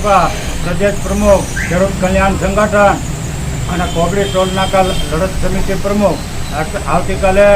તાલુકા પ્રદેશ પ્રમુખ ખેડૂત કલ્યાણ સંગઠન અને કોબડી ટોલ નાકા લડત સમિતિ પ્રમુખ આવતીકાલે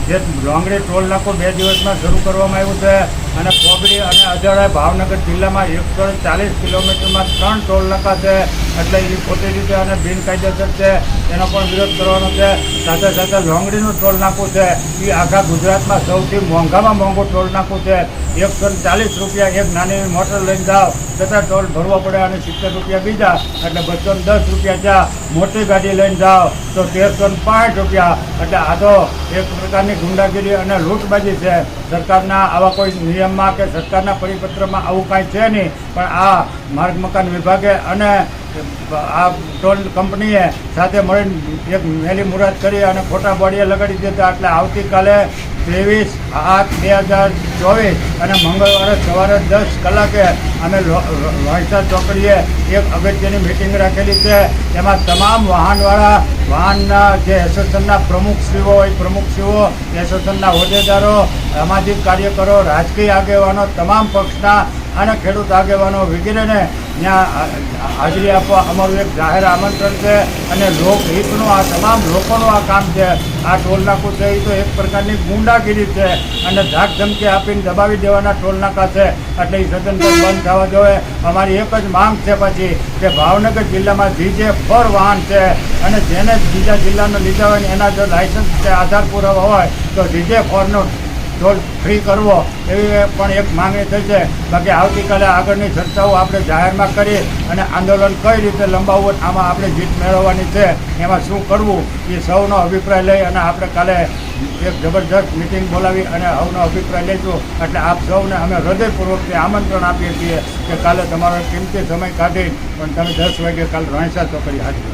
જે લોંગડી ટોલ નાકું 2 દિવસમાં શરૂ કરવામાં આવ્યું છે અને કોબડી અને અજાડા ભાવનગર જિલ્લામાં 140 કિલોમીટરમાં 3 ટોલ નાકા છે, એટલે એ ખોટી રીતે અને બિનકાયદેસર છે એનો પણ વિરોધ કરવાનો છે. સાથે સાથે લોંગડીનું ટોલ નાકું છે એ આખા ગુજરાતમાં સૌથી મોંઘામાં મોંઘું ટોલ નાકું છે. 140 રૂપિયા એક નાની મોટર લઈને જાઓ છતાં ટોલ ભરવો પડે અને 70 રૂપિયા બીજા, એટલે 210 રૂપિયા ત્યાં. મોટી ગાડી લઈને જાઓ તો 1360 રૂપિયા. એટલે આ તો એક પ્રકારની ગુંડાગીરી અને લૂંટબાજી છે. સરકારના આવા કોઈ નિયમમાં કે સરકારના પરિપત્રમાં આવું કાંઈ છે નહીં, પણ આ માર્ગ મકાન વિભાગે અને આ ટોલ કંપનીએ સાથે મળીને એક મેલી મુરાદ કરી અને ખોટા બોડીએ લગાડી દીધા. એટલે આવતીકાલે 23/8/2024 અને મંગળવારે સવારે 10 કલાકે અમે લોહીસા ચોકડીએ એક અગત્યની મિટિંગ રાખેલી છે. એમાં તમામ વાહનના જે એસોસિએશનના પ્રમુખશ્રીઓ હોય, પ્રમુખશ્રીઓ, એસોસિએશનના હોદ્દેદારો, સામાજિક કાર્યકરો, રાજકીય આગેવાનો, તમામ પક્ષના અને ખેડૂત આગેવાનો વગેરેને ત્યાં હાજરી આપવા અમારું એક જાહેર આમંત્રણ છે. અને લોકહિતનું આ તમામ લોકોનું આ કામ છે. આ ટોલ નાકું છે એ તો એક પ્રકારની ગુંડાગીરી છે અને ધાક ધમકી આપીને દબાવી દેવાના ટોલ નાકા છે, એટલે એ સદંતર બંધ થવા જોઈએ. અમારી એક જ માંગ છે પછી કે ભાવનગર જિલ્લામાં DJ4 વાહન છે અને જેને બીજા જિલ્લાનો લીધા હોય ને એના જો લાયસન્સ કે આધાર પુરાવા હોય તો DJ4નો ટોલ ફ્રી કરવો એવી પણ એક માંગણી થઈ છે. બાકી આવતીકાલે આગળની ચર્ચાઓ આપણે જાહેરમાં કરી અને આંદોલન કઈ રીતે લંબાવવું, આમાં આપણે જીત મેળવવાની છે, એમાં શું કરવું એ સૌનો અભિપ્રાય લઈ અને આપણે કાલે એક જબરજસ્ત મિટિંગ બોલાવી અને સૌનો અભિપ્રાય લઈશું. એટલે આપ સૌને અમે હૃદયપૂર્વકથી આમંત્રણ આપીએ છીએ કે કાલે તમારો કિંમતી સમય કાઢી પણ તમે 10 વાગે કાલે રોહિસા ચોકડી હાજર.